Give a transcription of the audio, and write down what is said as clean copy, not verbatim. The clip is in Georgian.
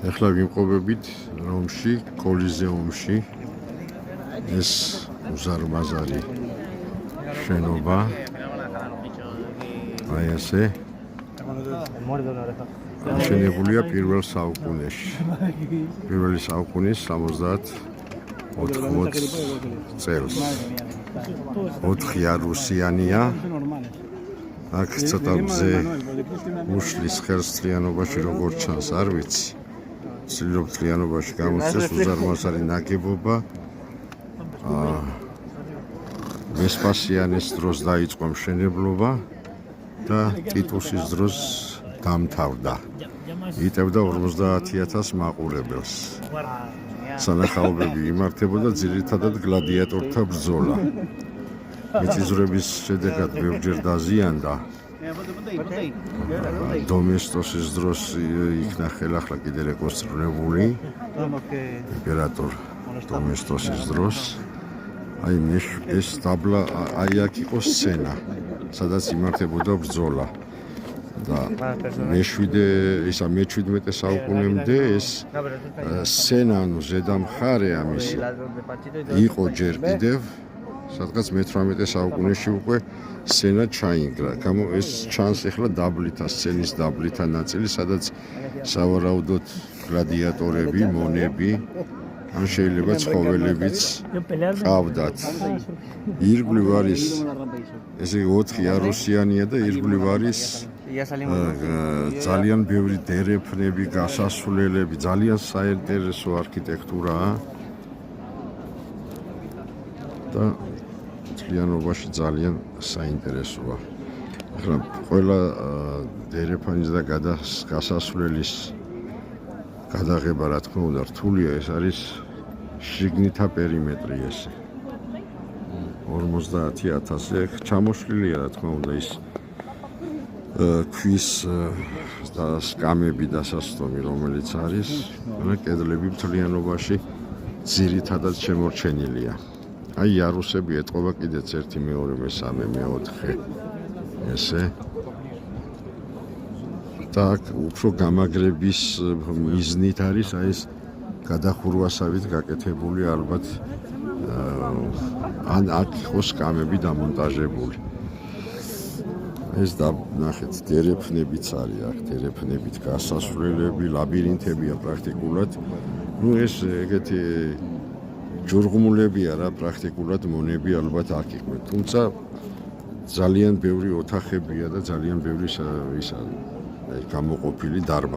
ეხლა ვიმყოფებით რომში, კოლიზეუმში. ეს უზარმაზარი შენობა. აი ასე. შენებულია პირველ საუკუნეში. პირველი საუკუნის 70-80 წელს. 4 იარუსიანია. აქ ცოტა მზე უშლის ხელს თლიანობაში როგორ ჩანს, არ ვიცი. ცდილობ თლიანობაში გამოსცეს უზარმაზარი ნაგებობა. ვესპასიანეს დროს დაიწყო მშენებლობა და ტიტუსის დროს დამთავრდა. იტევდა 50,000 მაყურებელს. სანახაობები იმართებოდა ძირითადად გლადიატორთა ბრძოლა. მიწისძვრების შედეგად ბევრჯერ დაზიანდა. დომესტოსის დროს იქნა ხელახლა კიდე რეკონსტრუირებული. იმპერატორ დომესტოსის დროს. აი ეს დაბლა, აი აქ იყო სცენა, სადაც იმართებოდა ბრძოლა. და მე-17 საუკუნემდე ეს სცენა, ანუ ზედამხარე ამისი იყო ჯერ კიდევ, სადღაც მე-18 საუკუნეში უკვე სცენა ჩაინგრა. გამო ეს ჩანს ახლა დაბლითა, სცენის დაბლითა ნაწილი, სადაც სავარაუდოდ გლადიატორები, მონები, ან შეიძლება ცხოველებიც ყავდათ. ირგვლივ არის ესე 4 იარუსიანია და ირგვლივ არის ძალიან ბევრი დერეფნები, გასასვლელები, ძალიან საინტერესო არქიტექტურაა და მთლიანობაში ძალიან საინტერესოა. ახლა ყველა დერეფანის და გასასვლელის გადაღება, რა თქმა უნდა, რთულია. ეს არის შიგნითა პერიმეტრი ესე. 50,000 ჩამოშლილია, რა თქმა უნდა, ის ქვის და სკამები დასასტომი, რომელიც არის, და კედლები მთლიანობაში ძირითადად შემორჩენილია. აი იარუსები ეტყობა კიდეც 1, 2, 3, 4 ესე. და უფრო გამაგრების მიზნით არის აი ეს გადახურვასავით გაკეთებული ალბათ ან აქ იყო სკამები დამონტაჟებული. ეს ნახეთ, დერეფნებიც არის აქ, დერეფნებით გასასვლელები, ლაბირინთებია პრაქტიკულად. ეს ეგეთი ჯურღმულებია რა, პრაქტიკულად მონები ალბათ აქ იყვნენ. თუმცა ძალიან ბევრი ოთახებია და ძალიან ბევრი ისა გამოყოფილი დარბაზი.